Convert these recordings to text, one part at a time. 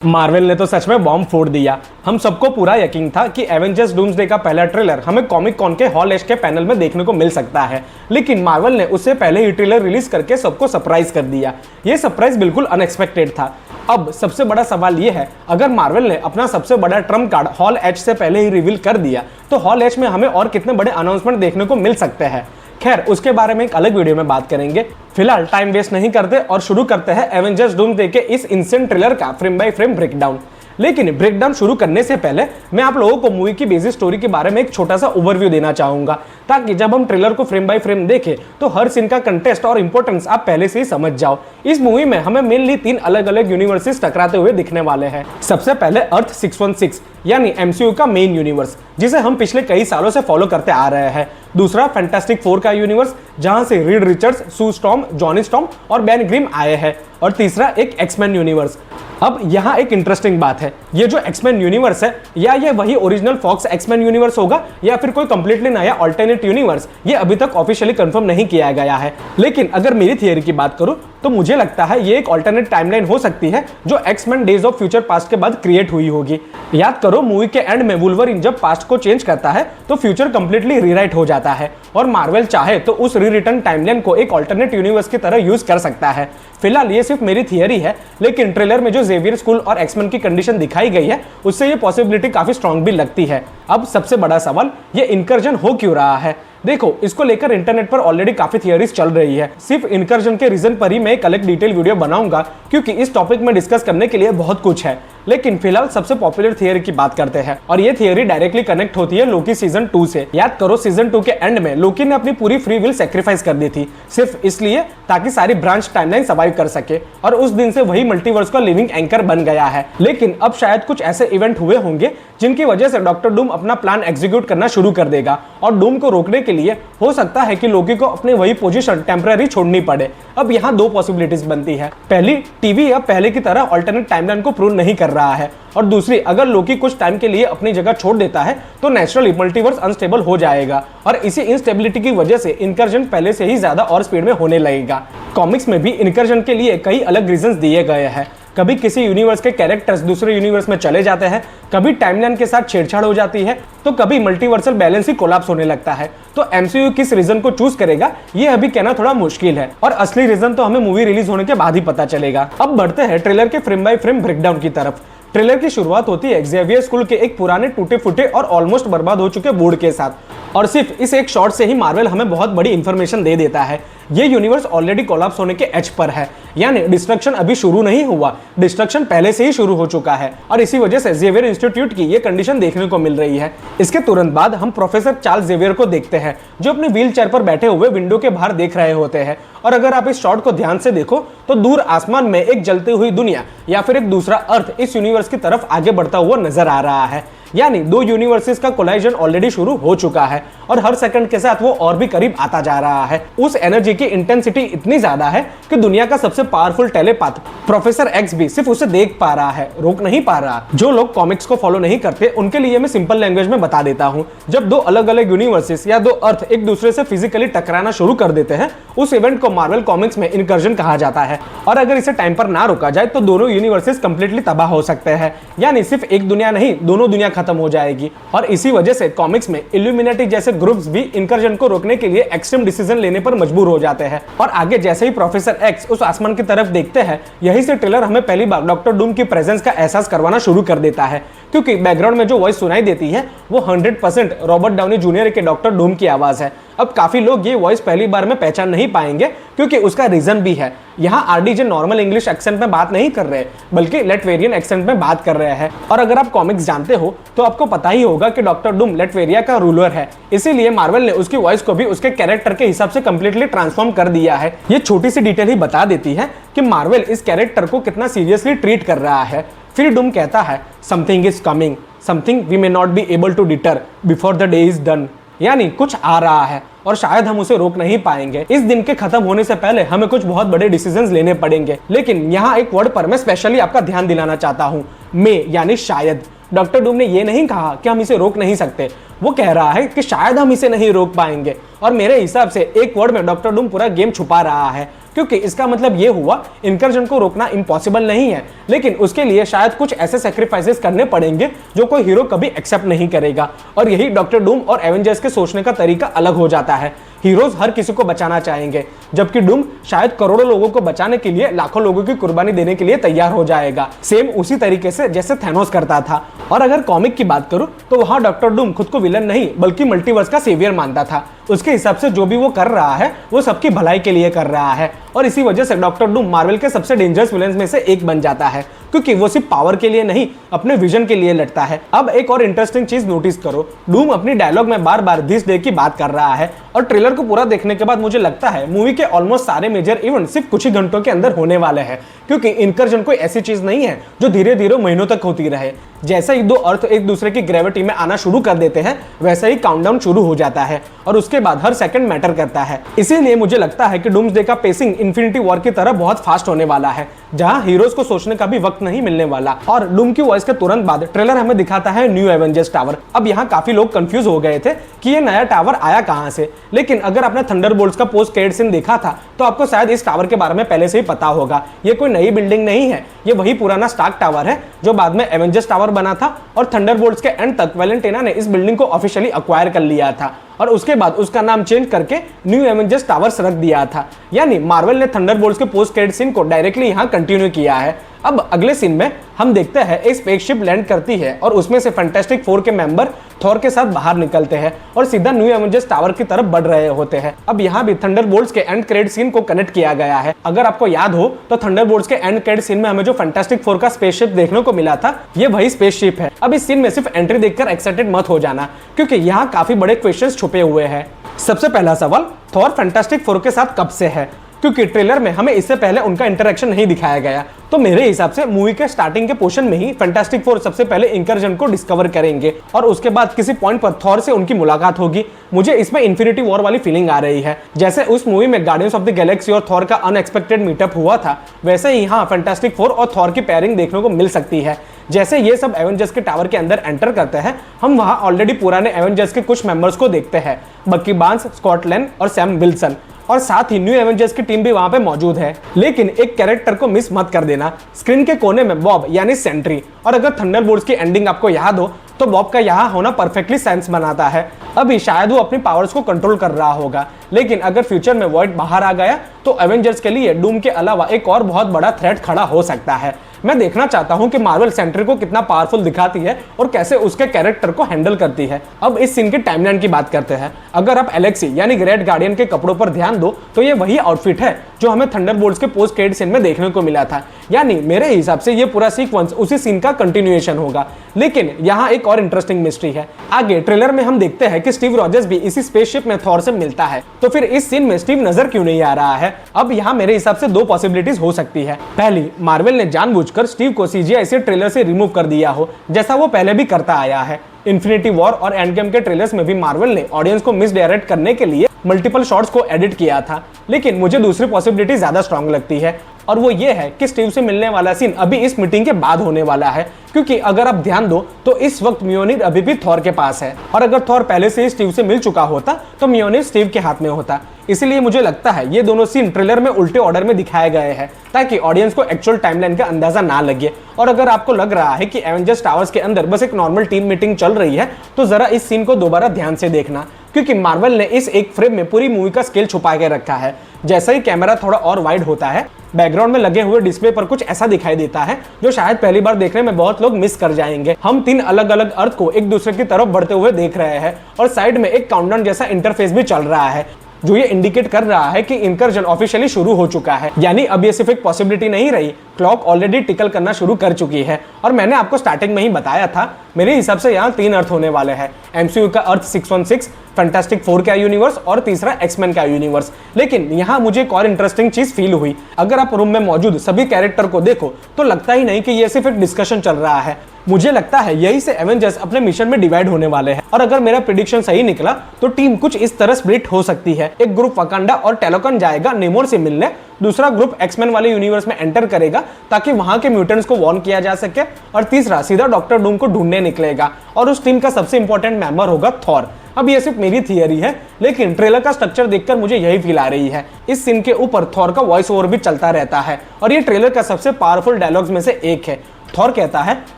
Marvel ने तो सच में बॉम्ब फोड़ दिया। हम सबको पूरा यकीन था कि एवेंजर्स डूम्सडे का पहला ट्रेलर हमें कॉमिक कॉन के हॉल एश के पैनल में देखने को मिल सकता है, लेकिन मार्वल ने उससे पहले ही ट्रेलर रिलीज करके सबको सरप्राइज कर दिया। ये सरप्राइज बिल्कुल अनएक्सपेक्टेड था। अब सबसे बड़ा सवाल ये है, अगर मार्वल ने अपना सबसे बड़ा ट्रम्प कार्ड हॉल एच से पहले ही रिवील कर दिया तो हॉल एच में हमें और कितने बड़े अनाउंसमेंट देखने को मिल सकते हैं। खैर, उसके बारे में एक अलग वीडियो में बात करेंगे। फिलहाल टाइम वेस्ट नहीं करते और शुरू करते हैं एवेंजर्स डूम्सडे के इस इंसेंट ट्रेलर का फ्रेम बाय फ्रेम ब्रेकडाउन। लेकिन ब्रेकडाउन शुरू करने से पहले मैं आप लोगों को मूवी की बेसिक स्टोरी के बारे में एक छोटा सा ओवरव्यू देना चाहूंगा, ताकि जब हम ट्रेलर को फ्रेम बाय फ्रेम देखें तो हर सीन का कंटेस्ट और इंपॉर्टेंस आप पहले से ही समझ जाओ। इस मूवी में हमें मेनली 3 अलग अलग यूनिवर्सेस टकराते हुए दिखने वाले हैं। सबसे पहले अर्थ 616 यानी एमसीयू का मेन यूनिवर्स, जिसे हम पिछले कई सालों से फॉलो करते आ रहे हैं। दूसरा फैंटास्टिक 4 का यूनिवर्स, जहां से रीड रिचर्ड्स, सू स्टॉर्म, जॉनी स्टॉर्म और बेन ग्रिम आए हैं। और तीसरा एक एक्समैन यूनिवर्स। अब यहाँ एक इंटरेस्टिंग बात है, ये जो एक्समैन यूनिवर्स है, या ये वही ओरिजिनल फॉक्स एक्समैन यूनिवर्स होगा या फिर कोई कंप्लीटली नया अल्टरनेट यूनिवर्स, ये अभी तक ऑफिशियली कंफर्म नहीं किया गया है। लेकिन अगर मेरी थियरी की बात करूं तो मुझे लगता है ये एक अल्टरनेट टाइमलाइन हो सकती है जो X Men Days of Future Past के बाद क्रिएट हुई होगी। याद करो, मूवी के एंड में वुल्वरीन जब पास्ट को चेंज करता है तो फ्यूचर कंप्लीटली रीराइट हो जाता है और मार्वल चाहे तो उस रीरिटन टाइमलाइन को एक अल्टरनेट यूनिवर्स की तरह यूज कर सकता है। फिलहाल ये सिर्फ मेरी थियरी है, लेकिन ट्रेलर में जो जेवियर स्कूल और एक्समैन की कंडीशन दिखाई गई है उससे ये पॉसिबिलिटी काफी स्ट्रांग भी लगती है। अब सबसे बड़ा सवाल, ये इनकर्जन हो क्यों रहा है? देखो, इसको लेकर इंटरनेट पर ऑलरेडी काफी थियरीज चल रही है। सिर्फ इनकर्जन के रीजन पर ही मैं एक अलग डिटेल वीडियो बनाऊंगा, क्योंकि इस टॉपिक में डिस्कस करने के लिए बहुत कुछ है। लेकिन फिलहाल सबसे पॉपुलर थियरी की बात करते हैं, और ये थियरी डायरेक्टली कनेक्ट होती है लोकी सीजन 2 से। याद करो, सीजन 2 के एंड में लोकी ने अपनी पूरी फ्री विल सैक्रिफाइस कर दी थी, सिर्फ इसलिए ताकि सारी ब्रांच टाइमलाइन सर्वाइव कर सके, और उस दिन से वही मल्टीवर्स का लिविंग एंकर बन गया है। लेकिन अब शायद कुछ ऐसे इवेंट हुए होंगे जिनकी वजह से डॉक्टर डूम अपना प्लान एग्जीक्यूट करना शुरू कर देगा, और डूम को रोकने के लिए हो सकता है कि लोकी को अपनी वही पोजीशन टेम्पररी छोड़नी पड़े। अब यहाँ 2 पॉसिबिलिटीज बनती है। पहली, टीवी अब पहले की तरह अल्टरनेट टाइमलाइन को प्रूव नहीं कर रहा है, और दूसरी, अगर लोकी कुछ टाइम के लिए अपनी जगह छोड़ देता है तो नेचुरली मल्टीवर्स अनस्टेबल हो जाएगा, और इसी इंस्टेबिलिटी की वजह से इनकर्जन पहले से ही ज्यादा और स्पीड में होने लगेगा। कॉमिक्स में भी इनकर्जन के लिए कई अलग रीजंस दिए गए हैं। कभी किसी यूनिवर्स के कैरेक्टर्स दूसरे यूनिवर्स में चले जाते हैं, कभी टाइमलाइन के साथ छेड़छाड़ हो जाती है, तो कभी मल्टीवर्सल बैलेंस ही कोलैप्स होने लगता है। तो एमसीयू किस रीजन को चूज करेगा ये अभी कहना थोड़ा मुश्किल है, और असली रीजन तो हमें मूवी रिलीज होने के बाद ही पता चलेगा। अब बढ़ते हैं ट्रेलर के फ्रेम बाय फ्रेम ब्रेकडाउन की तरफ। ट्रेलर की शुरुआत होती है जेवियर स्कूल के एक पुराने टूटे फूटे और ऑलमोस्ट बर्बाद हो चुके बोर्ड के साथ, और सिर्फ इस एक शॉट से ही मार्वल हमें बहुत बड़ी इंफॉर्मेशन दे देता है। ये यूनिवर्स ऑलरेडी कोलैप्स होने के एज पर है, यानी डिस्ट्रक्शन अभी शुरू नहीं हुआ, डिस्ट्रक्शन पहले से ही शुरू हो चुका है, और इसी वजह से जेवियर इंस्टीट्यूट की ये कंडीशन देखने को मिल रही है। इसके तुरंत बाद हम प्रोफेसर चार्ल्स जेवियर को देखते हैं, जो अपने व्हील चेयर पर बैठे हुए विंडो के बाहर देख रहे होते हैं। और अगर आप इस शॉट को ध्यान से देखो तो दूर आसमान में एक जलती हुई दुनिया या फिर एक दूसरा अर्थ इस यूनिवर्स की तरफ आगे बढ़ता हुआ नजर आ रहा है। यानी 2 यूनिवर्सेस का कोलाइजन ऑलरेडी शुरू हो चुका है, और हर सेकंड के साथ वो और भी करीब आता जा रहा है। उस एनर्जी की इंटेंसिटी इतनी ज्यादा है कि दुनिया का सबसे पावरफुल टेलीपैथ प्रोफेसर एक्स भी सिर्फ उसे देख पा रहा है, रोक नहीं पा रहा। जो लोग कॉमिक्स को फॉलो नहीं करते उनके लिए मैं सिंपल लैंग्वेज में बता देता हूँ, जब 2 अलग अलग यूनिवर्सेस या 2 अर्थ एक दूसरे से फिजिकली टकराना शुरू कर देते हैं, उस इवेंट को मार्वल कॉमिक्स में इनकर्जन कहा जाता है। और अगर इसे टाइम पर ना रोका जाए तो दोनों यूनिवर्सेस कंप्लीटली तबाह हो सकते हैं, यानी सिर्फ एक दुनिया नहीं, दोनों दुनिया खत्म हो जाएगी। और इसी वजह से कॉमिक्स में इल्यूमिनेटी जैसे ग्रुप्स भी इनकर्जन को रोकने के लिए एक्सट्रीम डिसीजन लेने पर मजबूर हो जाते हैं। और आगे जैसे ही प्रोफेसर एक्स उस आसमान की तरफ देखते हैं, यही से ट्रेलर हमें पहली बार डॉक्टर डूम की प्रेजेंस का एहसास करवाना शुरू कर देता है, क्योंकि बैकग्राउंड में जो वॉइस सुनाई देती है वो 100% रॉबर्ट डाउनी जूनियर के डॉक्टर डूम की आवाज है। अब काफी लोग ये वॉइस पहली बार में पहचान नहीं पाएंगे, क्योंकि उसका रीजन भी है। यहाँ आरडीजे नॉर्मल इंग्लिश एक्सेंट में बात नहीं कर रहे, बल्कि लेटवेरियन एक्सेंट में बात कर रहे हैं। और अगर आप कॉमिक्स जानते हो तो आपको पता ही होगा कि डॉक्टर डूम लेटवेरिया का रूलर है, इसीलिए मार्वल ने उसकी वॉइस को भी उसके कैरेक्टर के हिसाब से कंप्लीटली ट्रांसफॉर्म कर दिया है। ये छोटी सी डिटेल ही बता देती है कि मार्वल इस कैरेक्टर को कितना सीरियसली ट्रीट कर रहा है। फिर डूम कहता है, something is coming, something we may not be able to deter before the day is done, यानी कुछ आ रहा है और शायद हम उसे रोक नहीं पाएंगे। इस दिन के खत्म होने से पहले हमें कुछ बहुत बड़े डिसीजंस लेने पड़ेंगे। लेकिन यहाँ एक वर्ड पर मैं स्पेशली आपका ध्यान दिलाना चाहता हूँ, मे, यानी शायद। डॉक्टर डूम ने ये नहीं कहा कि हम इसे रोक नहीं सकते, वो कह रहा है कि शायद हम इसे नहीं रोक पाएंगे। और मेरे हिसाब से एक वर्ड में डॉक्टर डूम पूरा गेम छुपा रहा है। क्योंकि इसका मतलब ये हुआ इनकर्जन को रोकना इम्पॉसिबल नहीं है, लेकिन उसके लिए शायद कुछ ऐसे सेक्रीफाइसेस करने पड़ेंगे जो कोई हीरो कभी एक्सेप्ट नहीं करेगा। और यही डॉक्टर डूम और एवेंजर्स के सोचने का तरीका अलग हो जाता है। हीरोज हर किसी को बचाना चाहेंगे, जबकि डूम शायद करोड़ों लोगों को बचाने के लिए लाखों लोगों की कुर्बानी देने के लिए तैयार हो जाएगा, सेम उसी तरीके से जैसे थैनोस करता था। और अगर कॉमिक की बात करूं तो वहां डॉक्टर डूम खुद को विलन नहीं बल्कि मल्टीवर्स का सेवियर मानता था। उसके हिसाब से जो भी वो कर रहा है वो सबकी भलाई के लिए कर रहा है, और इसी वजह से डॉक्टर डूम मार्वल के सबसे डेंजरस विलेंस में से एक बन जाता है, क्योंकि वो सिर्फ पावर के लिए नहीं अपने विजन के लिए लड़ता है। अब एक और इंटरेस्टिंग चीज नोटिस करो, डूम अपनी डायलॉग में बार बार दिस डे की बात कर रहा है, और ट्रेलर को पूरा देखने के बाद मुझे लगता है मूवी के ऑलमोस्ट सारे मेजर इवेंट सिर्फ कुछ ही घंटों के अंदर होने वाले हैं, क्योंकि इनकर्जन कोई ऐसी चीज नहीं है जो धीरे धीरे महीनों तक होती रहे। जैसे ही दो अर्थ एक दूसरे की ग्रेविटी में आना शुरू कर देते हैं वैसे ही काउंटडाउन शुरू हो जाता है, और उसके बाद हर सेकंड मैटर करता है। इसीलिए मुझे लगता है कि डूम्सडे का पेसिंग इन्फिनिटी वॉर की तरह बहुत फास्ट होने वाला है, जहां हीरोज को सोचने का भी वक्त नहीं मिलने वाला। और डूम की वॉइस के तुरंत बाद ट्रेलर हमें दिखाता है न्यू एवेंजर्स टावर। अब यहाँ काफी लोग कंफ्यूज हो गए थे कि ये नया टावर आया कहां से, लेकिन अगर आपने थंडरबोल्ट्स का पोस्ट क्रेडिट सीन देखा था तो आपको शायद इस टावर के बारे में पहले से ही पता होगा। ये कोई नई बिल्डिंग नहीं है, ये वही पुराना स्टार्क टावर है जो बाद में एवेंजर्स टावर बना था, और थंडरबोल्ट्स के एंड तक वैलेंटिना ने इस बिल्डिंग को ऑफिशियली अक्वायर कर लिया था, और उसके बाद उसका नाम चेंज करके न्यू एवेंजर्स टावर्स रख दिया था। यानी मार्वल ने थंडरबोल्ट्स के पोस्ट क्रेडिट सीन को डायरेक्टली यहां कंटिन्यू किया है। अब अगले सीन में हम देखते हैं एक स्पेसशिप लैंड करती है और उसमें से फैंटास्टिक फोर के मेंबर थॉर के साथ बाहर निकलते हैं और सीधा न्यू एवेंजर्स टावर की तरफ बढ़ रहे होते हैं। अब यहाँ भी थंडरबोल्ट्स के एंड क्रेडिट सीन को कनेक्ट किया गया है। अगर आपको याद हो तो थंडरबोल्ट्स के एंड क्रेडिट सीन में हमें जो फैंटास्टिक फोर का स्पेसशिप देखने को मिला था ये वही स्पेसशिप है। अब इस सीन में सिर्फ एंट्री देखकर एक्साइटेड मत हो जाना, क्योंकि यहाँ काफी बड़े क्वेश्चंस छुपे हुए हैं। सबसे पहला सवाल, थॉर फैंटास्टिक फोर के साथ कब से है, क्योंकि ट्रेलर में हमें इससे पहले उनका इंटरेक्शन नहीं दिखाया गया। तो मेरे हिसाब से मूवी के स्टार्टिंग के पोर्शन में ही फैंटास्टिक फोर सबसे पहले इनकर्जन को डिस्कवर करेंगे और उसके बाद किसी पॉइंट पर थॉर से उनकी मुलाकात होगी। मुझे इसमें इन्फिनिटी वॉर वाली फीलिंग आ रही है, जैसे उस मूवी में गार्डियंस ऑफ द गैलेक्सी और थॉर का अनएक्सपेक्टेड मीटअप हुआ था, वैसे ही यहाँ फैंटास्टिक फोर और थॉर की पेयरिंग देखने को मिल सकती है। जैसे ये सब एवेंजर्स के टावर के अंदर एंटर करते हैं, हम वहाँ ऑलरेडी पुराने एवेंजर्स के कुछ मेंबर्स को देखते हैं, बकी बार्न्स, स्कॉट लैंग और सैम विल्सन, और साथ ही न्यू एवेंजर्स की टीम भी वहां पे मौजूद है। लेकिन एक कैरेक्टर को मिस मत कर देना, स्क्रीन के कोने में बॉब यानी सेंट्री। और अगर थंडरबोल्ट्स की एंडिंग आपको याद हो तो बॉब का यहाँ होना परफेक्टली सेंस बनाता है। अभी शायद वो अपनी पावर्स को कंट्रोल कर रहा होगा, लेकिन अगर फ्यूचर में वॉइड बाहर आ गया तो एवेंजर्स के लिए डूम के अलावा एक और बहुत बड़ा थ्रेट खड़ा हो सकता है। मैं देखना चाहता हूं कि मार्वल सेंट्री को कितना पावरफुल दिखाती है और कैसे उसके कैरेक्टर को हैंडल करती है। अब इस सीन की टाइमलाइन की बात करते हैं। अगर आप एलेक्सी यानी ग्रेट गार्डियन के कपड़ों पर ध्यान दो तो ये वही आउटफिट है जो हमें थंडरबोल्ट्स के पोस्ट क्रेडिट सीन में देखने को मिला था। यानी मेरे हिसाब से ये पूरा सीक्वेंस उसी सीन का कंटिन्यूएशन होगा। लेकिन यहाँ एक और इंटरेस्टिंग मिस्ट्री है। आगे ट्रेलर में हम देखते हैं कि स्टीव रॉजर्स भी इसी स्पेसशिप में थॉर से मिलता है, तो फिर इस सीन में स्टीव नजर क्यों नहीं आ रहा है? अब यहाँ मेरे हिसाब से दो पॉसिबिलिटीज हो सकती है। पहली, मार्वल ने जानबूझकर स्टीव को सीजीआई से ट्रेलर से रिमूव कर दिया हो, जैसा वो पहले भी करता आया है। इन्फिनिटी वॉर और एंड गेम के ट्रेलर्स में भी मार्वल ने ऑडियंस को मिसडायरेक्ट करने के लिए मल्टीपल शॉट्स को एडिट किया था। लेकिन मुझे दूसरी पॉसिबिलिटी ज्यादा स्ट्रांग लगती है, और वो ये है कि स्टीव से मिलने वाला सीन अभी इस मीटिंग के बाद होने वाला है, क्योंकि अगर आप ध्यान दो तो इस वक्त म्योनिर अभी भी थॉर के पास है, और अगर थॉर पहले से ही स्टीव से मिल चुका होता तो म्योनिर स्टीव के हाथ में होता। इसलिए मुझे लगता है ये दोनों सीन ट्रेलर में उल्टे ऑर्डर में दिखाए गए हैं ताकि ऑडियंस को एक्चुअल टाइमलाइन का अंदाजा ना लगे। और अगर आपको लग रहा है कि एवेंजर्स टावर्स के अंदर बस एक नॉर्मल टीम मीटिंग चल रही है तो जरा इस सीन को दोबारा ध्यान से देखना, क्योंकि मार्वल ने इस एक फ्रेम में पूरी मूवी का स्केल छुपा के रखा है। जैसे ही कैमरा थोड़ा और वाइड होता है, बैकग्राउंड में लगे हुए डिस्प्ले पर कुछ ऐसा दिखाई देता है जो शायद पहली बार देखने में बहुत लोग मिस कर जाएंगे। हम 3 अलग अलग अर्थ को एक दूसरे की तरफ बढ़ते हुए देख रहे हैं और साइड में एक काउंटडाउन जैसा इंटरफेस भी चल रहा है, जो ये इंडिकेट कर रहा है कि इनकर्जन ऑफिशियली शुरू हो चुका है। यानी अब ये सिर्फ एक पॉसिबिलिटी नहीं रही, क्लॉक ऑलरेडी टिकल करना शुरू कर चुकी है। और मैंने आपको स्टार्टिंग में ही बताया था, मेरे हिसाब से यहाँ 3 अर्थ होने वाले हैं। एमसीयू का अर्थ 616, फैंटास्टिक फोर का यूनिवर्स और तीसरा एक्समैन का यूनिवर्स। लेकिन यहाँ मुझे एक और इंटरेस्टिंग चीज फील हुई। अगर आप रूम में मौजूद सभी कैरेक्टर को देखो तो लगता ही नहीं कि ये सिर्फ एक डिस्कशन चल रहा है। मुझे लगता है यही से एवेंजर्स अपने मिशन में डिवाइड होने वाले हैं, और अगर मेरा प्रेडिक्शन सही निकला तो टीम कुछ इस तरह स्प्लिट हो सकती है। एक ग्रुप वकांडा और टेलोकन जाएगा नेमोर से मिलने, दूसरा ग्रुप एक्समैन वाले यूनिवर्स में एंटर करेगा ताकि वहां के म्यूटेंट्स को वॉर्न किया जा सके, और तीसरा सीधा डॉक्टर डूम को ढूंढने निकलेगा और उस टीम का सबसे इंपॉर्टेंट मेंबर होगा थॉर। अब ये सिर्फ मेरी थियरी है, लेकिन ट्रेलर का स्ट्रक्चर देखकर मुझे यही फील आ रही है। इस सीन के ऊपर थॉर का वॉइस ओवर भी चलता रहता है और ये ट्रेलर का सबसे पावरफुल डायलॉग्स में से एक है। थॉर कहता है,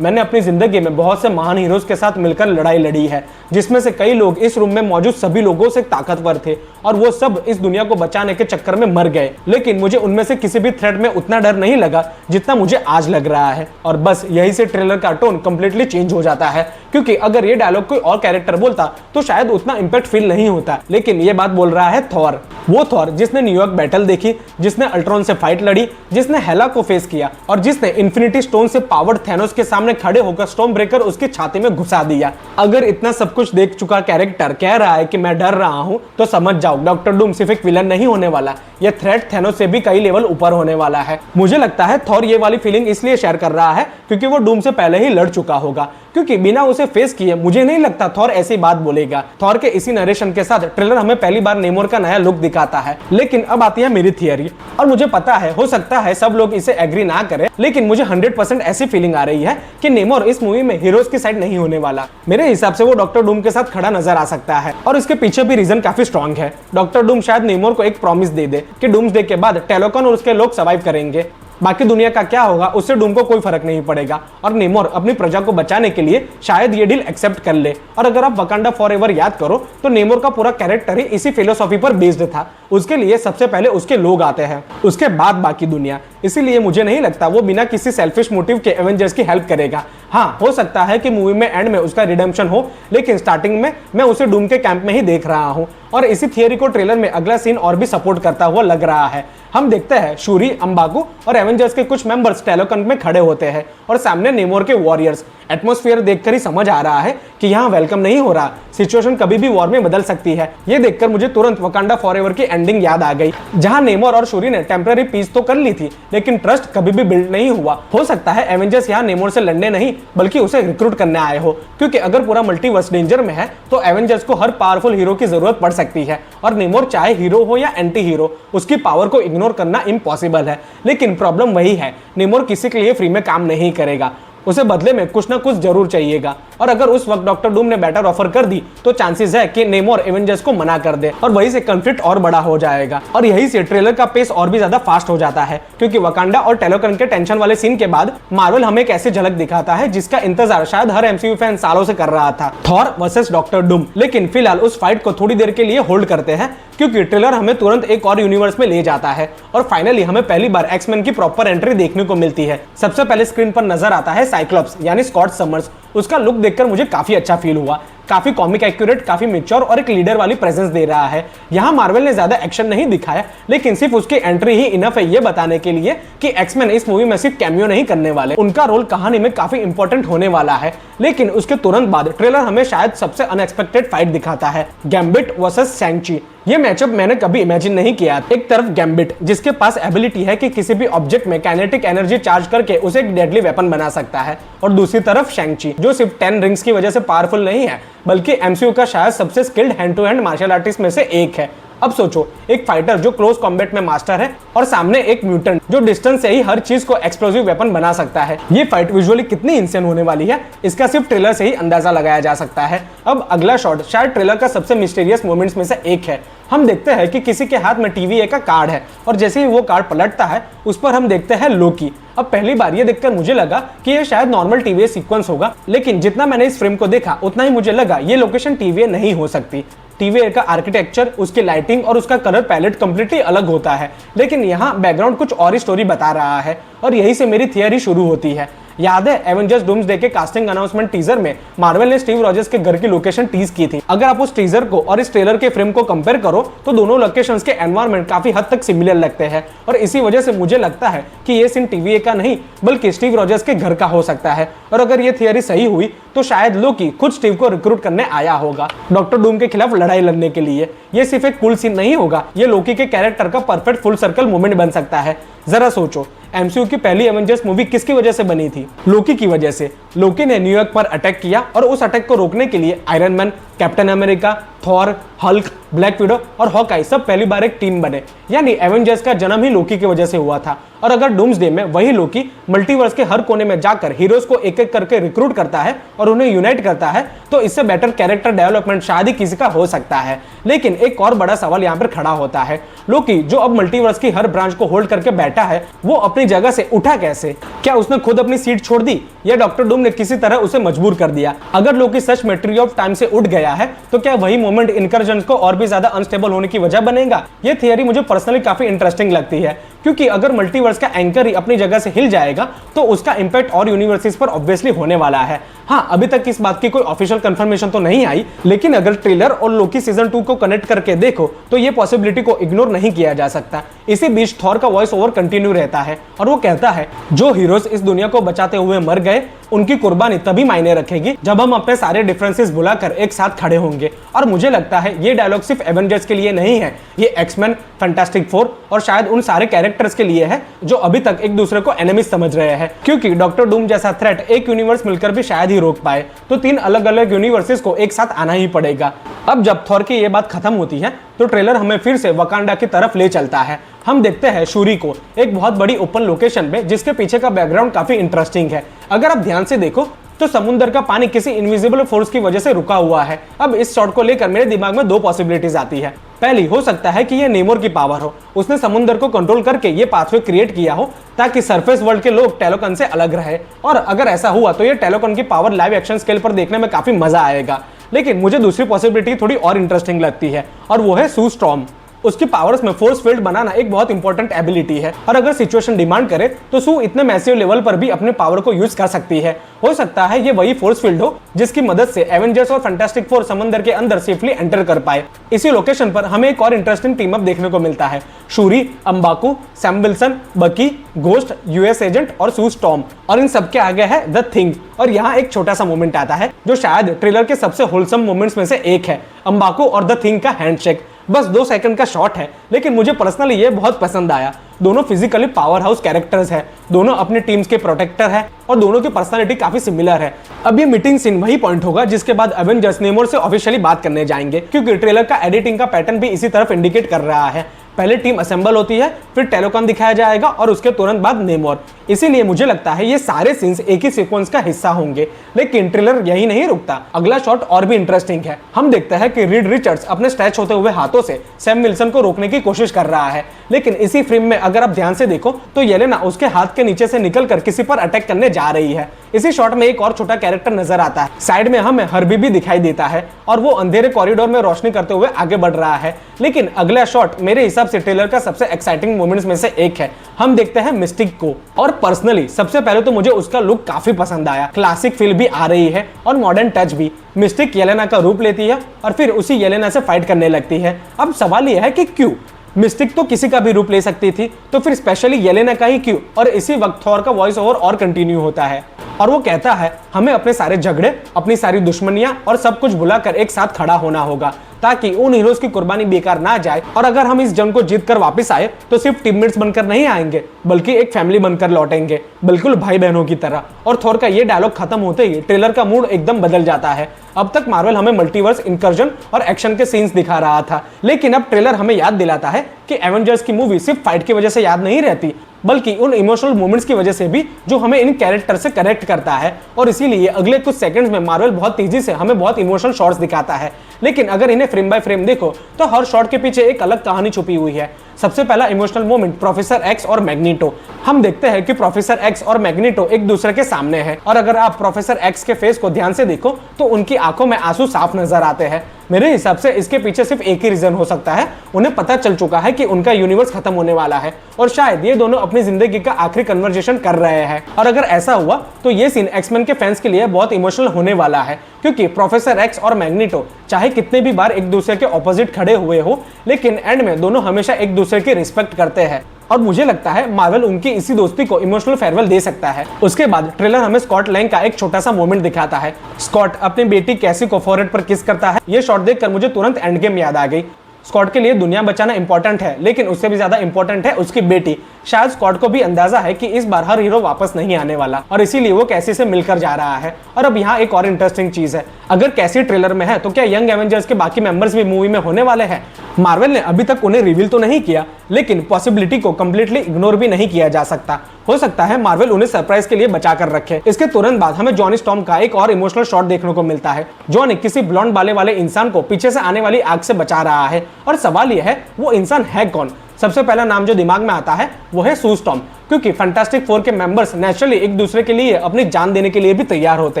मैंने अपनी जिंदगी में बहुत से महान हीरोज के साथ मिलकर लड़ाई लड़ी है, जिसमें से कई लोग इस रूम में मौजूद सभी लोगों से ताकतवर थे और वो सब इस दुनिया को बचाने के चक्कर में मर गए, लेकिन मुझे उनमें से किसी भी थ्रेट में उतना डर नहीं लगा जितना मुझे आज लग रहा है। और बस यही से ट्रेलर का टोन कंप्लीटली चेंज हो जाता है, क्योंकि अगर ये डायलॉग कोई और कैरेक्टर बोलता तो शायद उतना इंपैक्ट फील नहीं होता, लेकिन ये बात बोल रहा है थॉर। वो थॉर जिसने न्यूयॉर्क बैटल देखी, जिसने अल्ट्रॉन से फाइट लड़ी, जिसने हेला को फेस किया और जिसने इन्फिनिटी स्टोन से पावर्ड थैनोस के सामने खड़े होकर स्टॉर्म ब्रेकर उसकी छाती में घुसा दिया। अगर इतना सब कुछ देख चुका कैरेक्टर कह रहा है कि मैं डर रहा हूं, तो समझ जाओ डॉक्टर डूम सिर्फ एक विलन नहीं होने वाला, ये थ्रेट थैनोस से भी कई लेवल ऊपर होने वाला है। मुझे लगता है थॉर ये वाली फीलिंग इसलिए शेयर कर रहा है क्योंकि वो डूम से पहले ही लड़ चुका होगा, क्योंकि बिना उसे फेस किए मुझे नहीं लगता थॉर ऐसी बात बोलेगा। थॉर के इसी नरेशन के साथ ट्रेलर हमें पहली बार नेमोर का नया लुक दिखाता है। लेकिन अब आती है मेरी थियरी, और मुझे पता है हो सकता है सब लोग इसे एग्री ना करें, लेकिन मुझे 100% ऐसी फीलिंग आ रही है कि नेमोर इस मूवी में हीरोज की साइड नहीं होने वाला। मेरे हिसाब से वो डॉक्टर डूम के साथ खड़ा नजर आ सकता है और इसके पीछे भी रीजन काफी स्ट्रॉन्ग है। डॉक्टर डूम शायद नेमोर को एक प्रॉमिस दे दे कि डूम्सडे के बाद टेलोकॉन और उसके लोग सर्वाइव करेंगे, बाकी दुनिया का क्या होगा उससे डूम को कोई फर्क नहीं पड़ेगा, और नेमोर अपनी प्रजा को बचाने के लिए शायद ये डील एक्सेप्ट कर ले। और अगर आप वकांडा फॉरएवर याद करो तो नेमोर का पूरा कैरेक्टर ही इसी फिलोसॉफी पर बेस्ड था। उसके लिए सबसे पहले उसके लोग आते हैं, उसके बाद बाकी दुनिया। इसीलिए मुझे नहीं लगता वो बिना किसी सेल्फिश मोटिव के एवेंजर्स की हेल्प करेगा। हाँ, हो सकता है कि मूवी में एंड में उसका रिडेम्पशन हो, लेकिन स्टार्टिंग में मैं उसे डूम के कैंप में ही देख रहा हूँ। और इसी थियरी को ट्रेलर में अगला सीन और भी सपोर्ट करता हुआ लग रहा है। हम देखते हैं शूरी, अंबाकू और एवेंजर्स के कुछ मेंबर्स टेलोकन में खड़े होते हैं और सामने नेमोर के वॉरियर्स। एटमॉस्फेयर देखकर ही समझ आ रहा है कि यहाँ वेलकम नहीं हो रहा, सिचुएशन कभी भी वॉर में बदल सकती है। ये देखकर मुझे तुरंत वकांडा फॉरएवर की एंडिंग याद आ गई, जहां नेमोर और शूरी ने टेम्पररी पीस तो कर ली थी, लेकिन ट्रस्ट कभी भी बिल्ड नहीं हुआ। हो सकता है एवेंजर्स यहाँ नेमोर से लड़ने नहीं बल्कि उसे रिक्रूट करने आए हो, क्योंकि अगर पूरा मल्टीवर्स डेंजर में है तो एवेंजर्स को हर पावरफुल हीरो की जरूरत पड़ सकती है, और नेमोर चाहे हीरो हो या एंटी हीरो, उसकी पावर को इग्नोर करना इम्पॉसिबल है। लेकिन प्रॉब्लम वही है, नेमोर किसी के लिए फ्री में काम नहीं करेगा, उसे बदले में कुछ ना कुछ जरूर चाहिएगा। और अगर उस वक्त डॉक्टर डूम ने बेटर ऑफर कर दी तो चांसेस है कि नेमोर एवेंजर्स को मना कर दे और वहीं से कॉन्फ्लिक्ट और बड़ा हो जाएगा। और यही से ट्रेलर का पेस और भी ज्यादा फास्ट हो जाता है, क्योंकि वकांडा और टेलोकन के टेंशन वाले सीन के बाद मार्वल हमें एक ऐसी झलक दिखाता है जिसका इंतजार शायद हर एमसीयू फैन सालों से कर रहा था, थॉर वर्सेस डॉक्टर डूम। लेकिन फिलहाल उस फाइट को थोड़ी देर के लिए होल्ड करते हैं, क्योंकि ट्रेलर हमें तुरंत एक और यूनिवर्स में ले जाता है और फाइनली हमें पहली बार एक्समैन की प्रॉपर एंट्री देखने को मिलती है। सबसे पहले स्क्रीन पर नजर आता है साइक्लोप्स यानी स्कॉट समर्स। उसका लुक देखकर मुझे काफी अच्छा फील हुआ, काफी कॉमिक एक्यूरेट, काफी मैच्योर और एक लीडर वाली प्रेजेंस दे रहा है। यहाँ मार्वल ने ज्यादा एक्शन नहीं दिखाया, लेकिन सिर्फ उसकी एंट्री ही इनफ है ये बताने के लिए कि एक्समैन इस मूवी में सिर्फ कैमियो नहीं करने वाले, उनका रोल कहानी में काफी इंपॉर्टेंट होने वाला है। लेकिन उसके तुरंत बाद ट्रेलर हमें शायद सबसे अनएक्सपेक्टेड फाइट दिखाता है, गैम्बिट वर्सेस शैंग-ची। ये मैचअप मैंने कभी इमेजिन नहीं किया। एक तरफ गैम्बिट जिसके पास एबिलिटी है कि किसी भी ऑब्जेक्ट में काइनेटिक एनर्जी चार्ज करके उसे एक डेडली वेपन बना सकता है, और दूसरी तरफ शैंग-ची जो सिर्फ 10 रिंग्स की वजह से पावरफुल नहीं है बल्कि एमसीयू का शायद सबसे skilled hand to hand martial artist में से एक है। अब सोचो, एक फाइटर जो क्लोज कॉम्बैट में मास्टर है और सामने एक म्यूटेंट जो डिस्टेंस से ही हर चीज को एक्सप्लोसिव वेपन बना सकता है। ये फाइट विजुअली कितनी इंसेन होने वाली है इसका सिर्फ ट्रेलर से ही अंदाजा लगाया जा सकता है। अब अगला शॉट शायद ट्रेलर का सबसे मिस्टीरियस मोमेंट्स में से एक है। हम देखते हैं कि किसी के हाथ में TVA का कार्ड है और जैसे ही वो कार्ड पलटता है उस पर हम देखते हैं लोकी। अब पहली बार ये देखकर मुझे लगा कि ये शायद नॉर्मल TVA सीक्वेंस होगा, लेकिन जितना मैंने इस फ्रेम को देखा उतना ही मुझे लगा ये लोकेशन TVA नहीं हो सकती। TVA का आर्किटेक्चर, उसकी लाइटिंग और उसका कलर पैलेट कंप्लीटली अलग होता है, लेकिन यहाँ बैकग्राउंड कुछ और ही स्टोरी बता रहा है और यही से मेरी थियरी शुरू होती है। याद है एवेंजर्स डूम्सडे के कास्टिंग अनाउंसमेंट टीजर में मार्वल ने स्टीव रॉजर्स के घर की लोकेशन टीज की थी। अगर आप उस टीजर को और इस ट्रेलर के फ्रेम को कंपेयर करो तो दोनों लोकेशंस के एनवायरनमेंट काफी हद तक सिमिलर लगते हैं, और इसी वजह से मुझे लगता है कि ये सीन TVA का नहीं बल्कि स्टीव रॉजर्स के घर का हो सकता है। और अगर ये थियरी सही हुई तो शायद लोकी खुद स्टीव को रिक्रूट करने आया होगा डॉक्टर डूम के खिलाफ लड़ाई लड़ने के लिए। ये सिर्फ एक कूल सीन नहीं होगा, ये लोकी के कैरेक्टर का परफेक्ट फुल सर्कल मूवमेंट बन सकता है। जरा सोचो, एमसीयू की पहली एवेंजर्स मूवी किसकी वजह से बनी थी? लोकी की वजह से। लोकी ने न्यूयॉर्क पर अटैक किया और उस अटैक को रोकने के लिए iron man, captain America, Thor, Hulk, black window और हॉकाई सब पहली बार एक टीम बने। यानी एवेंजर्स का जन्म ही लोकी की वजह से हुआ था। और अगर डूम्सडे में वही लोकी मल्टीवर्स के हर कोने में जाकर हीरोज को एक एक करके रिक्रूट करता है और उन्हें यूनाइट करता है, तो इससे बेटर कैरेक्टर डेवलपमेंट शायद ही किसी का हो सकता है। लेकिन एक और बड़ा सवाल यहाँ पर खड़ा होता है, लोकी जो अब मल्टीवर्स की हर ब्रांच को होल्ड करके बैठा है, वो अपनी जगह से उठा कैसे? क्या उसने खुद अपनी सीट छोड़ दी या डॉक्टर डूम ने किसी तरह उसे मजबूर कर दिया? अगर लोकी सच में ट्री ऑफ टाइम से उठ गया है, तो क्या वही मोमेंट इनकर्जन को और भी ज्यादा अनस्टेबल होने की वजह बनेगा? ये थियरी मुझे पर्सनली काफी इंटरेस्टिंग लगती है, क्योंकि अगर मल्टीवर्स का एंकर ही अपनी जगह से हिल जाएगा तो उसका इंपैक्ट और यूनिवर्सेस पर ऑब्वियसली होने वाला है। हाँ, अभी तक इस बात की कोई ऑफिशियल कंफर्मेशन तो नहीं आई, लेकिन अगर ट्रेलर और लोकी सीजन 2 को कनेक्ट करके देखो तो ये पॉसिबिलिटी को इग्नोर नहीं किया जा सकता। इसी बीच थॉर का वॉइस ओवर कंटिन्यू रहता है और वो कहता है, जो हीरोज इस दुनिया को बचाते हुए मर गए, उनकी कुर्बानी तभी मायने रखेगी जब हम अपने सारे डिफरेंसेस भुलाकर एक साथ खड़े होंगे। और मुझे लगता है ये डायलॉग सिर्फ एवेंजर्स के लिए नहीं है, ये एक्समैन, फैंटास्टिक फोर और शायद उन सारे कैरेक्टर्स के लिए है जो अभी तक एक दूसरे को एनिमीज समझ रहे हैं, क्योंकि डॉक्टर डूम जैसा थ्रेट एक यूनिवर्स मिलकर भी शायद ही रोक पाए, तो 3 अलग अलग यूनिवर्सेस को एक साथ आना ही पड़ेगा। अब जब थॉर की ये बात खत्म होती है तो ट्रेलर हमें फिर से वकांडा की तरफ ले चलता है। हम देखते हैं शूरी को एक बहुत बड़ी ओपन लोकेशन में, जिसके पीछे का बैकग्राउंड काफी इंटरेस्टिंग है। अगर आप ध्यान से देखो तो समुद्र का पानी किसी इनविजिबल फोर्स की वजह से रुका हुआ है। अब इस शॉट को लेकर मेरे दिमाग में 2 पॉसिबिलिटीज आती है। पहली, हो सकता है कि ये नेमोर की पावर हो, उसने समुद्र को कंट्रोल करके ये पाथवे क्रिएट किया हो ताकि सरफेस वर्ल्ड के लोग टेलोकन से अलग रहे। और अगर ऐसा हुआ तो ये टेलोकन की पावर लाइव एक्शन स्केल पर देखने में काफी मजा आएगा। लेकिन मुझे दूसरी पॉसिबिलिटी थोड़ी और इंटरेस्टिंग लगती है, और वो है सू स्टॉर्म। उसकी पावर्स में फोर्स फील्ड बनाना एक बहुत इंपॉर्टेंट एबिलिटी है, और अगर सिचुएशन डिमांड करे तो सू इतने मैसिव लेवल पर भी अपने पावर को यूज कर सकती है। हो सकता है ये वही फोर्स फील्ड हो जिसकी मदद से एवेंजर्स और फैंटास्टिक फोर समंदर के अंदर सेफली एंटर कर पाए। इसी लोकेशन पर हमें एक और इंटरेस्टिंग टीम अप देखने को मिलता है। शूरी, अंबाकू, सैम विल्सन, बकी, घोस्ट, यूएस एजेंट और सू स्टॉर्म, और इन सबके आगे है द थिंग। और यहाँ एक छोटा सा मोमेंट आता है जो शायद ट्रेलर के सबसे होलसम मोमेंट्स में से एक है, अंबाकू और द थिंग का हैंडशेक। बस 2 सेकंड का शॉट है, लेकिन मुझे पर्सनली ये बहुत पसंद आया। दोनों फिजिकली पावर हाउस कैरेक्टर्स हैं, दोनों अपनी टीम्स के प्रोटेक्टर हैं और दोनों की पर्सनालिटी काफी सिमिलर है। अब ये मीटिंग सीन वही पॉइंट होगा जिसके बाद एवेंजर्स नेमोर से ऑफिशियली बात करने जाएंगे, क्योंकि ट्रेलर का एडिटिंग का पैटर्न भी इसी तरफ इंडिकेट कर रहा है। पहले टीम असेंबल होती है, फिर टेलोकॉन दिखाया जाएगा और उसके तुरंत बाद नेमोर। इसीलिए मुझे लगता है ये सारे सीन्स एक ही सीक्वेंस का हिस्सा होंगे। लेकिन ट्रेलर यही नहीं रुकता, अगला शॉट और भी इंटरेस्टिंग है। हम देखते हैं कि रीड रिचर्ड्स अपने स्ट्रेच होते हुए हाथों से सैम विल्सन को रोकने की कोशिश कर रहा है, लेकिन इसी फ्रेम में अगर आप ध्यान से देखो तो येलेना उसके हाथ के नीचे से निकलकर किसी पर अटैक करने जा रही है। इसी शॉट में एक और छोटा कैरेक्टर नजर आता है, साइड में हमें हर्बी भी दिखाई देता है और वो अंधेरे कॉरिडोर में रोशनी करते हुए आगे बढ़ रहा है। लेकिन अगला शॉट मेरे हिसाब से ट्रेलर का सबसे एक्साइटिंग मोमेंट्स में से एक है। हम देखते हैं मिस्टिक को, और पर्सनली सबसे पहले तो मुझे उसका लुक काफी पसंद आया। क्लासिक फील भी आ रही है और मॉडर्न टच भी। मिस्टिक येलेना का रूप लेती है और फिर उसी येलेना से फाइट करने लगती है। अब सवाल यह है कि क्यों? मिस्टिक तो किसी का भी रूप ले सकती थी, तो फिर स्पेशली येलेना का ही क्यों? और इसी वक्त थॉर का वॉइस ओवर और कंटिन्यू होता है और वो कहता है, हमें अपने सारे झगड़े, अपनी सारी दुश्मनियां और सब कुछ भुलाकर एक साथ खड़ा होना होगा ताकि उन हीरोज की कुर्बानी बेकार ना जाए। और अगर हम इस जंग को जीत कर वापस आए तो सिर्फ टीममेट्स बनकर नहीं आएंगे, बल्कि एक फैमिली बनकर लौटेंगे, बिल्कुल भाई बहनों की तरह। और थॉर का ये डायलॉग खत्म होते ही ट्रेलर का मूड एकदम बदल जाता है। अब तक मार्वल हमें मल्टीवर्स, इंकर्जन और एक्शन के सीन्स दिखा रहा था, लेकिन अब ट्रेलर हमें याद दिलाता है कि एवेंजर्स की मूवी सिर्फ फाइट की वजह से याद नहीं रहती, बल्कि उन इमोशनल मोमेंट्स की वजह से भी जो हमें इन कैरेक्टर से कनेक्ट करता है। और इसीलिए अगले कुछ सेकंड्स में मार्वल बहुत तेजी से हमें बहुत इमोशनल शॉट्स दिखाता है, लेकिन अगर इन्हें फ्रेम बाय फ्रेम देखो तो हर शॉट के पीछे एक अलग कहानी छुपी हुई है। सबसे पहला इमोशनल मोमेंट प्रोफेसर एक्स और मैग्नीटो। हम देखते हैं कि प्रोफेसर एक्स और मैग्नीटो एक दूसरे के सामने हैं, और अगर आप प्रोफेसर एक्स के फेस को ध्यान से देखो तो उनकी आंखों में आंसू साफ नजर आते हैं। मेरे हिसाब से इसके पीछे सिर्फ एक ही रीजन हो सकता है, उन्हें पता चल चुका है कि उनका यूनिवर्स खत्म होने वाला है और शायद ये दोनों अपनी जिंदगी का आखिरी कन्वर्सेशन कर रहे हैं। और अगर ऐसा हुआ तो ये सीन एक्समैन के फैंस के लिए बहुत इमोशनल होने वाला है, क्योंकि प्रोफेसर एक्स और मैग्नीटो चाहे कितने भी बार एक दूसरे के ऑपोजिट खड़े हुए हो, लेकिन एंड में दोनों हमेशा एक दूसरे की रिस्पेक्ट करते हैं। और मुझे लगता है मार्वल उनकी इसी दोस्ती को इमोशनल फेयरवेल दे सकता है। उसके बाद ट्रेलर हमें स्कॉट लैंग का एक छोटा सा मोमेंट दिखाता है। स्कॉट अपनी बेटी कैसी को फोरहेड पर किस करता है। ये शॉट देखकर मुझे तुरंत एंड गेम याद आ गई। स्कॉट के लिए दुनिया बचाना इंपॉर्टेंट है, लेकिन उससे भी ज्यादा इंपॉर्टेंट है उसकी बेटी शायद स्कॉट को भी अंदाजा है कि इस बार हर हीरो वापस नहीं आने वाला और इसीलिए वो कैसी से मिलकर जा रहा है। और अब यहाँ एक और इंटरेस्टिंग चीज है, अगर कैसी ट्रेलर में है तो क्या यंग एवेंजर्स के बाकी मेंबर्स भी मूवी में होने वाले हैं? मार्वल ने अभी तक उन्हें रिवील तो नहीं किया, लेकिन पॉसिबिलिटी को कंप्लीटली इग्नोर भी नहीं किया जा सकता। हो सकता है मार्वल उन्हें सरप्राइज के लिए बचा कर रखे। इसके तुरंत बाद हमें जॉनी स्टॉर्म का एक और इमोशनल शॉट देखने को मिलता है। जॉनी किसी ब्लॉन्ड बाले वाले इंसान को पीछे से आने वाली आग से बचा रहा है और सवाल यह है वो इंसान है कौन? सबसे पहला नाम जो दिमाग में आता है वो है सू स्टॉर्म, क्योंकि फैंटास्टिक फोर के मेंबर्स नेचुरली एक दूसरे के लिए अपनी जान देने के लिए भी तैयार होते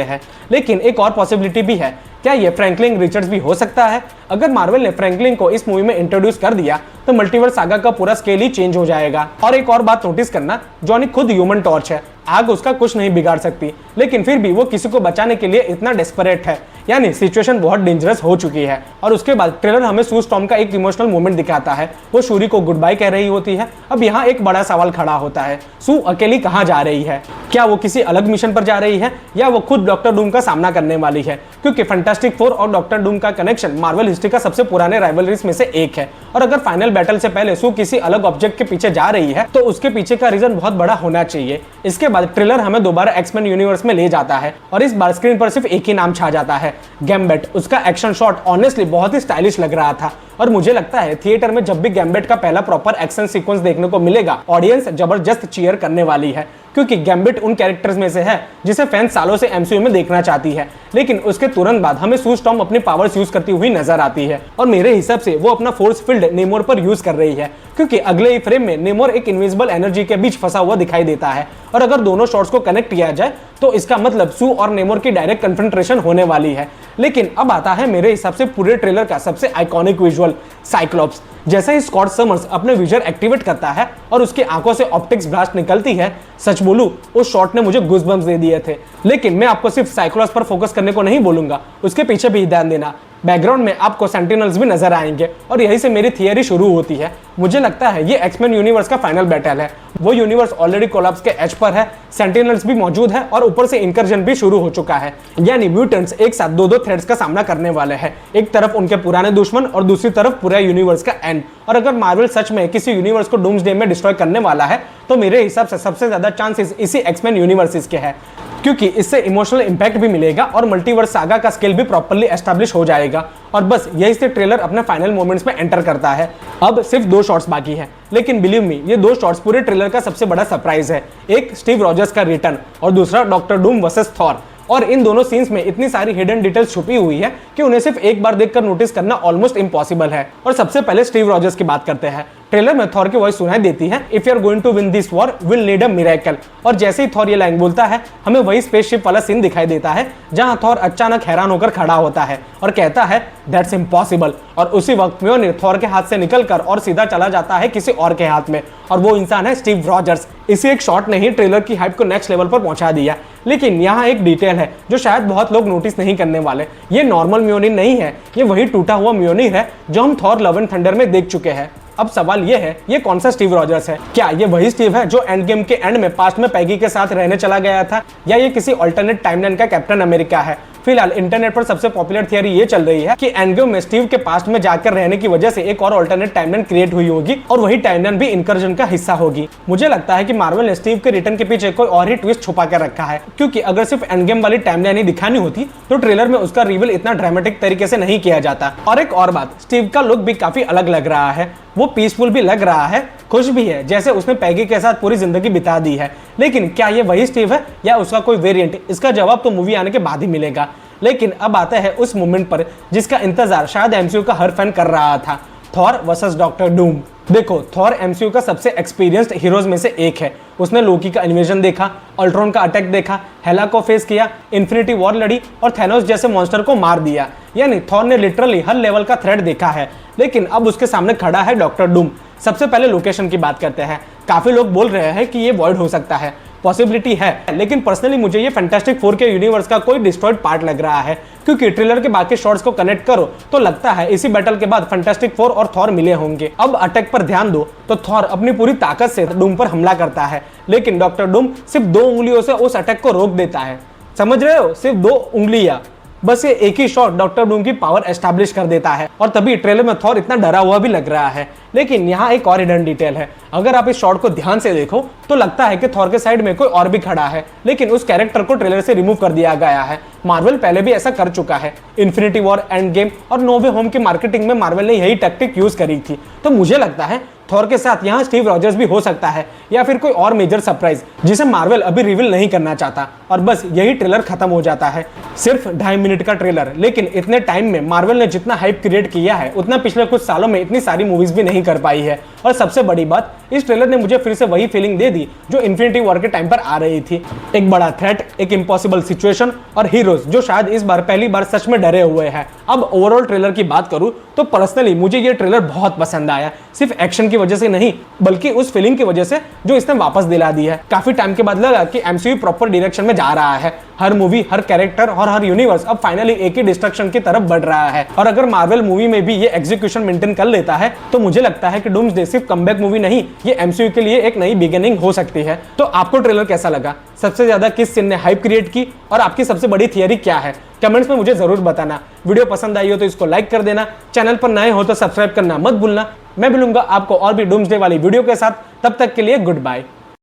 हैं। लेकिन एक और पॉसिबिलिटी भी है, क्या ये फ्रैंकलिन रिचर्ड्स भी हो सकता है? अगर मार्वल ने फ्रैंकलिन को इस मूवी में इंट्रोड्यूस कर दिया तो मल्टीवर्स सागा का पूरा स्केल ही चेंज हो जाएगा। और एक और बात नोटिस करना, जॉनी खुद ह्यूमन टॉर्च है, आग उसका कुछ नहीं बिगाड़ सकती, लेकिन फिर भी वो किसी को बचाने के लिए इतना डेस्परेट है, यानी सिचुएशन बहुत डेंजरस हो चुकी है। और उसके बाद ट्रेलर हमें सू स्टॉर्म का एक इमोशनल मोमेंट दिखाता है, वो शूरी को गुड बाय कह रही होती है। अब यहाँ एक बड़ा सवाल खड़ा होता है, सू अकेली कहाँ जा रही है? क्या वो किसी अलग मिशन पर जा रही है या वो खुद डॉक्टर डूम का सामना करने वाली है? क्योंकि फैंटास्टिक फोर और डॉक्टर डूम का कनेक्शन मार्वल हिस्ट्री का सबसे पुराने राइवलरीज में से एक है। और अगर फाइनल बैटल से पहले सू किसी अलग ऑब्जेक्ट के पीछे जा रही है तो उसके पीछे का रीजन बहुत बड़ा होना चाहिए। इसके बाद ट्रेलर हमें दोबारा एक्समैन यूनिवर्स में ले जाता है और इस बार स्क्रीन पर सिर्फ एक ही नाम छा जाता है, गैम्बेट। उसका एक्शन शॉट ऑनेस्टली बहुत ही स्टाइलिश लग रहा था और मुझे लगता है थिएटर में जब भी गैम्बेट का पहला प्रॉपर एक्शन सीक्वेंस देखने को मिलेगा ऑडियंस जबरदस्त चीयर करने वाली है, क्योंकि गैम्बिट उन कैरेक्टर्स में से है जिसे फैंस सालों से एमसीयू में देखना चाहती है। लेकिन उसके तुरंत बाद हमें सू स्टॉर्म अपनी पावर्स यूज करती हुई नजर आती है और मेरे हिसाब से वो अपना फोर्स फील्ड नेमोर पर यूज कर रही है, क्योंकि अगले ही फ्रेम में नेमोर एक इनविजिबल एनर्जी के बीच फंसा हुआ दिखाई देता है। और अगर दोनों शॉट्स को कनेक्ट किया जाए तो इसका मतलब सू और नेमोर की डायरेक्ट कन्फ्रंटेशन होने वाली है। लेकिन अब आता है मेरे हिसाब से पूरे ट्रेलर का सबसे आइकॉनिक विजुअल, साइक्लॉप्स। जैसे ही स्कॉट समर्स अपने विजर एक्टिवेट करता है और उसकी आंखों से ऑप्टिक्स ब्लास्ट निकलती है, सच बोलूं उस शॉट ने मुझे गूज़बम्प्स दे दिए थे। लेकिन मैं आपको सिर्फ साइक्लॉप्स पर फोकस करने को नहीं बोलूंगा, उसके पीछे भी ध्यान देना। बैकग्राउंड में आपको सेंटिनल्स भी नजर आएंगे और यहीं से मेरी थियरी शुरू होती है। मुझे लगता है ये एक्समैन यूनिवर्स का फाइनल बैटल है। वो यूनिवर्स ऑलरेडी कोलैप्स के एज पर है, सेंटिनल्स भी मौजूद है और ऊपर से इंकर्जन भी शुरू हो चुका है, यानी म्यूटेंट्स एक साथ दो थ्रेड्स का सामना करने वाले हैं। एक तरफ उनके पुराने दुश्मन और दूसरी तरफ पूरा यूनिवर्स का एंड। और अगर मार्वल सच में किसी यूनिवर्स को डूम्सडे में डिस्ट्रॉय करने वाला है तो मेरे हिसाब से सबसे ज्यादा चांसेस इसी एक्समैन यूनिवर्सेस के हैं, क्योंकि इससे इमोशनल इंपैक्ट भी मिलेगा और मल्टीवर्स सागा का स्केल भी प्रॉपर्ली एस्टैब्लिश हो जाएगा। और बस यही से ट्रेलर अपने फाइनल मोमेंट्स में एंटर करता है। अब सिर्फ 2 शॉट्स बाकी हैं, लेकिन बिलीव मी ये 2 शॉट्स पूरे ट्रेलर का सबसे बड़ा सरप्राइज है। एक स्टीव रॉजर्स का रिटर्न और दूसरा डॉक्टर डूम वर्सेस थॉर। और इन दोनों सीन्स में इतनी सारी हिडन डिटेल्स छुपी हुई है कि उन्हें सिर्फ एक बार देखकर नोटिस करना ऑलमोस्ट इम्पॉसिबल है। और सबसे पहले स्टीव रॉजर्स की बात करते हैं। ट्रेलर में थॉर की वॉइस सुनाई देती है, if you are going to win this war will need a miracle. और जैसे ही थॉर ये लाइन बोलता है हमें वही स्पेसशिप वाला सीन दिखाई देता है जहां थॉर अचानक हैरान होकर खड़ा होता है और कहता है दैट्स इम्पॉसिबल। और उसी वक्त म्योनिर थॉर के हाथ से निकलकर और सीधा चला जाता है किसी और के हाथ में, और वो इंसान है स्टीव रॉजर्स। इसी एक शॉट ने ही ट्रेलर की हाइप को नेक्स्ट लेवल पर पहुंचा दिया। लेकिन यहाँ एक डिटेल है जो शायद बहुत लोग नोटिस नहीं करने वाले। ये नॉर्मल म्योनिर नहीं है, ये वही टूटा हुआ म्योनिर है जो हम थॉर लव एंड थंडर में देख चुके हैं। अब सवाल ये है, ये कौन सा स्टीव रॉजर्स है? क्या ये वही स्टीव है जो एंड गेम के एंड में पास्ट में पैगी के साथ रहने चला गया था, या ये किसी अल्टरनेट टाइमलाइन का कैप्टन अमेरिका है? फिलहाल इंटरनेट पर सबसे पॉपुलर थियरी ये चल रही है कि एंड गेम में स्टीव के पास्ट में जाकर रहने की वजह से एक और अल्टरनेट टाइमलाइन क्रिएट हुई होगी और वही टाइमलाइन भी इनकर्जन का हिस्सा होगी। मुझे लगता है कि मार्वल ने स्टीव के रिटर्न के पीछे कोई और ही ट्विस्ट छुपा कर रखा है, क्योंकि अगर सिर्फ एंड गेम वाली टाइमलाइन ही दिखानी होती तो ट्रेलर में उसका रिवील इतना ड्रामेटिक तरीके से नहीं किया जाता। और एक और बात, स्टीव का लुक भी काफी अलग लग रहा है। वो पीसफुल भी लग रहा है, खुश भी है, जैसे उसने पैगी के साथ पूरी जिंदगी बिता दी है। लेकिन क्या ये वही स्टीव है या उसका कोई वेरिएंट? इसका जवाब तो मूवी आने के बाद ही मिलेगा। लेकिन अब आता है उस मोमेंट पर जिसका इंतजार शायद एमसीयू का हर फैन कर रहा था, थॉर वर्सेस डॉक्टर डूम। देखो, थॉर एमसीयू का सबसे एक्सपीरियंस्ड हीरोज में से एक है। उसने लोकी का इन्वेजन देखा, अल्ट्रॉन का अटैक देखा, हेला को फेस किया, इन्फिनिटी वॉर लड़ी और थैनोस जैसे मॉन्स्टर को मार दिया। यानी थॉर ने लिटरली हर लेवल का थ्रेट देखा है। लेकिन अब उसके सामने खड़ा है डॉक्टर डूम। सबसे पहले लोकेशन की बात करते हैं। काफी लोग बोल रहे हैं कि ये वॉइड हो सकता है, पॉसिबिलिटी है, लेकिन पर्सनली मुझे ये फैंटास्टिक फोर के यूनिवर्स का कोई डिस्ट्रॉयड पार्ट लग रहा है, क्योंकि ट्रेलर के बाकी शॉट्स को कनेक्ट करो तो लगता है इसी बैटल के बाद फैंटास्टिक फोर और थॉर मिले होंगे। अब अटैक पर ध्यान दो तो थॉर अपनी पूरी ताकत से डूम पर हमला करता है, लेकिन डॉक्टर डूम सिर्फ 2 उंगलियों से उस अटैक को रोक देता है। समझ रहे हो? सिर्फ 2 उंगलियां। बस ये एक ही शॉट डॉक्टर डूम की पावर एस्टैब्लिश कर देता है और तभी ट्रेलर में थॉर इतना डरा हुआ भी लग रहा है। लेकिन यहाँ एक और हिडन डिटेल है, अगर आप इस शॉट को ध्यान से देखो तो लगता है कि थॉर के साइड में कोई और भी खड़ा है, लेकिन उस कैरेक्टर को ट्रेलर से रिमूव कर दिया गया है। मार्वल पहले भी ऐसा कर चुका है, इन्फिनिटी वॉर, एंड गेम और नो वे होम की मार्केटिंग में मार्वल ने यही टैक्टिक यूज करी थी। तो मुझे लगता है थॉर के साथ यहाँ स्टीव रॉजर्स भी हो सकता है या फिर कोई और मेजर सरप्राइज जिसे मार्वल अभी रिवील नहीं करना चाहता। और बस यही ट्रेलर खत्म हो जाता है। सिर्फ 2.5 मिनट का ट्रेलर, लेकिन इतने टाइम में मार्वल ने जितना हाइप क्रिएट किया है उतना पिछले कुछ सालों में इतनी सारी मूवीज भी नहीं कर पाई है। और सबसे बड़ी बात, इस ट्रेलर ने मुझे फिर से वही फीलिंग दे दी जो इन्फिनिटी वॉर के टाइम पर आ रही थी। एक बड़ा थ्रेट, एक इम्पॉसिबल सिचुएशन और हीरोज जो शायद इस बार पहली बार सच में डरे हुए हैं। अब ओवरऑल ट्रेलर की बात करूं तो पर्सनली मुझे ये ट्रेलर बहुत पसंद आया, सिर्फ एक्शन की वजह से नहीं बल्कि उस फीलिंग की वजह से जो इसने वापस दिला दी है। काफी टाइम के बाद लगा कि एमसीयू प्रॉपर डायरेक्शन में जा रहा है। हर मूवी, हर कैरेक्टर और हर यूनिवर्स अब फाइनली एक ही डिस्ट्रक्शन की तरफ बढ़ रहा है। और अगर मार्वल मूवी में भी ये एग्जीक्यूशन मेंटेन कर लेता है तो मुझे लगता है कि डूम्सडे सिर्फ कमबैक मूवी नहीं, ये एमसीयू के लिए एक नई बिगिनिंग हो सकती है। तो आपको ट्रेलर कैसा लगा? सबसे ज्यादा किस सीन ने हाइप क्रिएट की और आपकी सबसे बड़ी थियरी क्या है? कमेंट्स में मुझे जरूर बताना। वीडियो पसंद आई हो तो इसको लाइक कर देना, चैनल पर नए हो तो सब्सक्राइब करना मत भूलना। मैं मिलूंगा आपको और भी डूम्सडे वाली वीडियो के साथ, तब तक के लिए गुड बाय।